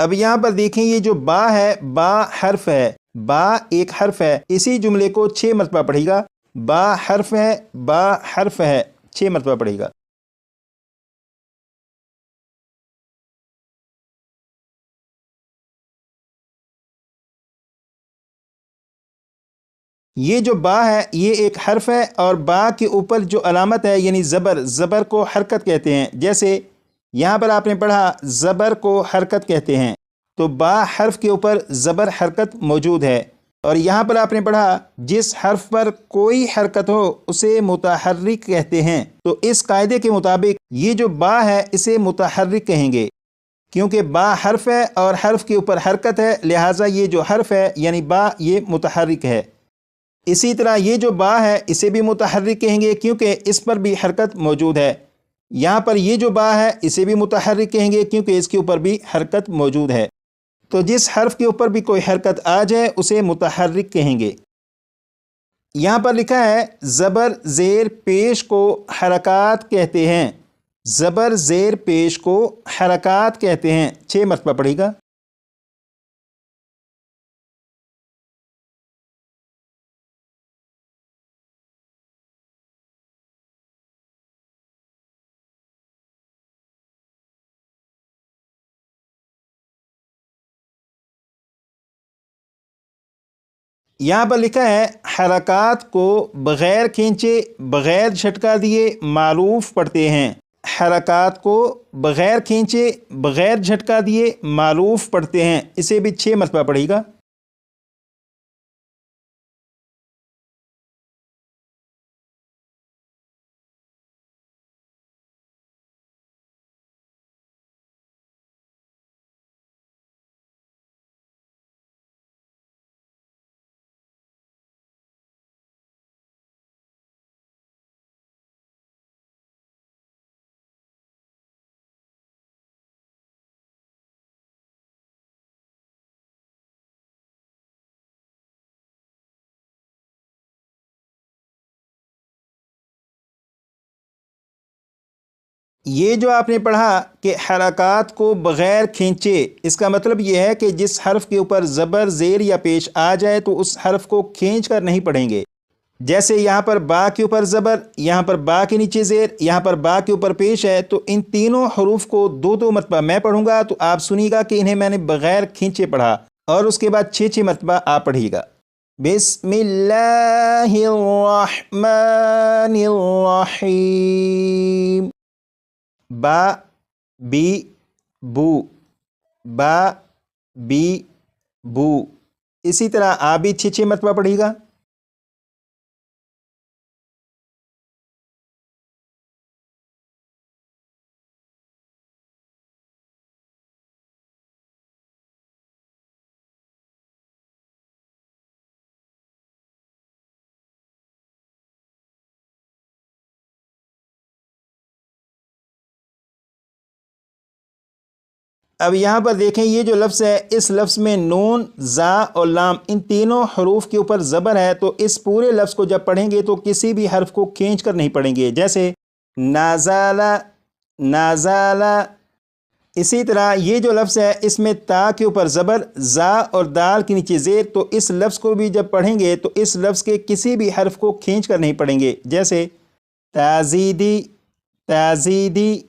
اب یہاں پر دیکھیں یہ جو با ہے، با حرف ہے، با ایک حرف ہے، اسی جملے کو 6 مرتبہ پڑھے گا۔ با حرف ہے، با حرف ہے، 6 مرتبہ پڑھے گا۔ یہ جو با ہے یہ ایک حرف ہے، اور با کے اوپر جو علامت ہے یعنی زبر، زبر کو حرکت کہتے ہیں۔ جیسے یہاں پر آپ نے پڑھا زبر کو حرکت کہتے ہیں، تو با حرف کے اوپر زبر حرکت موجود ہے۔ اور یہاں پر آپ نے پڑھا جس حرف پر کوئی حرکت ہو اسے متحرک کہتے ہیں، تو اس قاعدے کے مطابق یہ جو با ہے اسے متحرک کہیں گے، کیونکہ با حرف ہے اور حرف کے اوپر حرکت ہے، لہٰذا یہ جو حرف ہے یعنی با یہ متحرک ہے۔ اسی طرح یہ جو با ہے اسے بھی متحرک کہیں گے کیونکہ اس پر بھی حرکت موجود ہے۔ یہاں پر یہ جو با ہے اسے بھی متحرک کہیں گے کیونکہ اس کے اوپر بھی حرکت موجود ہے۔ تو جس حرف کے اوپر بھی کوئی حرکت آ جائے اسے متحرک کہیں گے۔ یہاں پر لکھا ہے زبر زیر پیش کو حرکات کہتے ہیں، زبر زیر پیش کو حرکات کہتے ہیں، 6 مرتبہ پڑھے گا۔ یہاں پر لکھا ہے حرکات کو بغیر کھینچے بغیر جھٹکا دیے معروف پڑھتے ہیں، حرکات کو بغیر کھینچے بغیر جھٹکا دیے معروف پڑھتے ہیں، اسے بھی 6 مرتبہ پڑھے گا۔ یہ جو آپ نے پڑھا کہ حرکات کو بغیر کھینچے، اس کا مطلب یہ ہے کہ جس حرف کے اوپر زبر زیر یا پیش آ جائے تو اس حرف کو کھینچ کر نہیں پڑھیں گے۔ جیسے یہاں پر با کے اوپر زبر، یہاں پر با کے نیچے زیر، یہاں پر با کے اوپر پیش ہے، تو ان تینوں حروف کو 2 مرتبہ میں پڑھوں گا تو آپ سنیے گا کہ انہیں میں نے بغیر کھینچے پڑھا، اور اس کے بعد 6 مرتبہ آپ پڑھیے گا۔ بسم اللہ الرحمن الرحیم، با بی بو، با بی بو، اسی طرح آپ بھی 6 مرتبہ پڑھیے گا۔ اب یہاں پر دیکھیں یہ جو لفظ ہے اس لفظ میں نون، زا اور لام ان تینوں حروف کے اوپر زبر ہے، تو اس پورے لفظ کو جب پڑھیں گے تو کسی بھی حرف کو کھینچ کر نہیں پڑھیں گے، جیسے نازالا، نازالا۔ اسی طرح یہ جو لفظ ہے اس میں تا کے اوپر زبر، زا اور دال کے نیچے زیر، تو اس لفظ کو بھی جب پڑھیں گے تو اس لفظ کے کسی بھی حرف کو کھینچ کر نہیں پڑھیں گے، جیسے تازیدی، تازیدی۔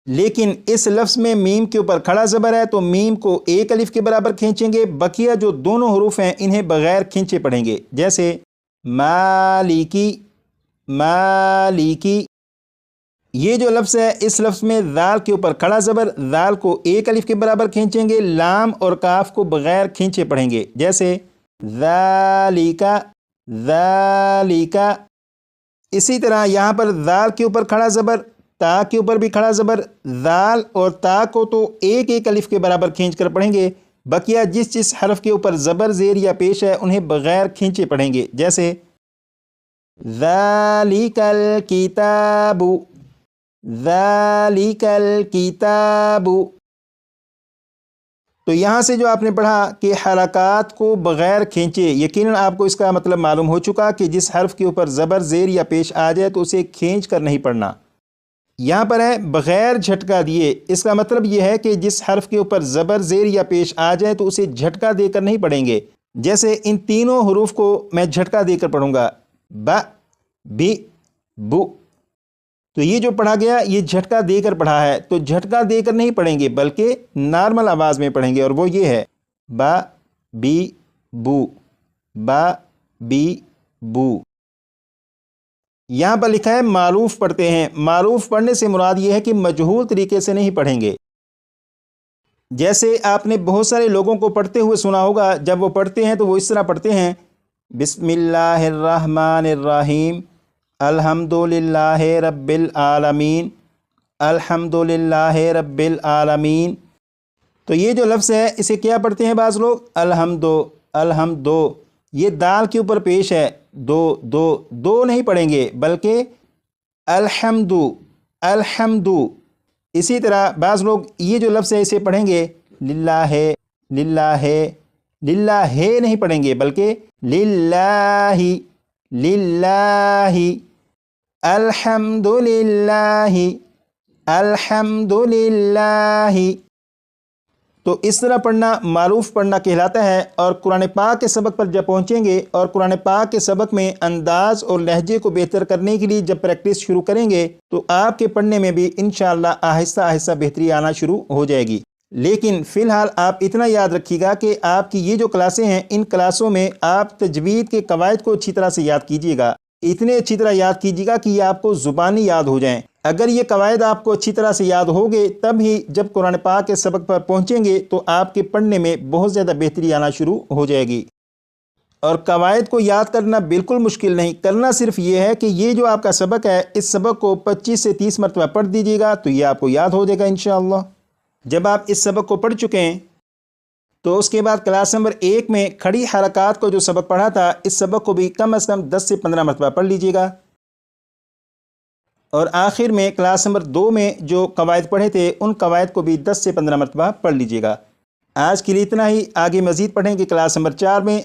لیکن اس لفظ میں میم کے اوپر کھڑا زبر ہے تو میم کو ایک الف کے برابر کھینچیں گے، بقیہ جو دونوں حروف ہیں انہیں بغیر کھینچے پڑھیں گے، جیسے مالکی، مالکی۔ یہ جو لفظ ہے اس لفظ میں ذال کے اوپر کھڑا زبر، ذال کو ایک الف کے برابر کھینچیں گے، لام اور کاف کو بغیر کھینچے پڑھیں گے، جیسے ذالکا، ذالکا۔ اسی طرح یہاں پر ذال کے اوپر کھڑا زبر، تا کے اوپر بھی کھڑا زبر، ذال اور تا کو تو ایک ایک الف کے برابر کھینچ کر پڑھیں گے، بقیہ جس حرف کے اوپر زبر زیر یا پیش ہے انہیں بغیر کھینچے پڑھیں گے، جیسے ذالک الکتاب، ذالک الکتاب۔ تو یہاں سے جو آپ نے پڑھا کہ حرکات کو بغیر کھینچے، یقیناً آپ کو اس کا مطلب معلوم ہو چکا کہ جس حرف کے اوپر زبر زیر یا پیش آ جائے تو اسے کھینچ کر نہیں پڑھنا۔ یہاں پر ہے بغیر جھٹکا دیے، اس کا مطلب یہ ہے کہ جس حرف کے اوپر زبر زیر یا پیش آ جائے تو اسے جھٹکا دے کر نہیں پڑھیں گے۔ جیسے ان تینوں حروف کو میں جھٹکا دے کر پڑھوں گا، ب بی بو، تو یہ جو پڑھا گیا یہ جھٹکا دے کر پڑھا ہے، تو جھٹکا دے کر نہیں پڑھیں گے بلکہ نارمل آواز میں پڑھیں گے، اور وہ یہ ہے با بی بو، با بی بو۔ یہاں پر لکھا ہے معروف پڑھتے ہیں، معروف پڑھنے سے مراد یہ ہے کہ مجہول طریقے سے نہیں پڑھیں گے۔ جیسے آپ نے بہت سارے لوگوں کو پڑھتے ہوئے سنا ہوگا، جب وہ پڑھتے ہیں تو وہ اس طرح پڑھتے ہیں، بسم اللہ الرحمن الرحیم، الحمد للہ رب العالمین، الحمد للہ رب العالمین۔ تو یہ جو لفظ ہے اسے کیا پڑھتے ہیں بعض لوگ؟ الحمدو، الحمدو، یہ دال کے اوپر پیش ہے، دو دو دو نہیں پڑھیں گے بلکہ الحمدو، الحمدو۔ اسی طرح بعض لوگ یہ جو لفظ ہے اسے پڑھیں گے للہ، للہ، للہ نہیں پڑھیں گے بلکہ للہ، للہ، الحمد للہ، الحمد للہ۔ تو اس طرح پڑھنا معروف پڑھنا کہلاتا ہے۔ اور قرآن پاک کے سبق پر جب پہنچیں گے اور قرآن پاک کے سبق میں انداز اور لہجے کو بہتر کرنے کے لیے جب پریکٹس شروع کریں گے تو آپ کے پڑھنے میں بھی انشاءاللہ آہستہ آہستہ بہتری آنا شروع ہو جائے گی۔ لیکن فی الحال آپ اتنا یاد رکھیے گا کہ آپ کی یہ جو کلاسیں ہیں ان کلاسوں میں آپ تجوید کے قواعد کو اچھی طرح سے یاد کیجیے گا، اتنے اچھی طرح یاد کیجیے گا کہ یہ آپ کو زبانی یاد ہو جائیں۔ اگر یہ قواعد آپ کو اچھی طرح سے یاد ہوگے تب ہی جب قرآن پاک کے سبق پر پہنچیں گے تو آپ کے پڑھنے میں بہت زیادہ بہتری آنا شروع ہو جائے گی۔ اور قواعد کو یاد کرنا بالکل مشکل نہیں، کرنا صرف یہ ہے کہ یہ جو آپ کا سبق ہے اس سبق کو 25 سے 30 مرتبہ پڑھ دیجیے گا تو یہ آپ کو یاد ہو جائے گا انشاءاللہ۔ جب آپ اس سبق کو پڑھ چکے ہیں تو اس کے بعد کلاس نمبر 1 میں کھڑی حرکات کو جو سبق پڑھا تھا اس سبق کو بھی کم از کم 10 سے 15 مرتبہ پڑھ لیجیے گا۔ اور آخر میں کلاس نمبر 2 میں جو قواعد پڑھے تھے ان قواعد کو بھی 10 سے 15 مرتبہ پڑھ لیجیے گا۔ آج کے لیے اتنا ہی، آگے مزید پڑھیں گے کلاس نمبر 4 میں۔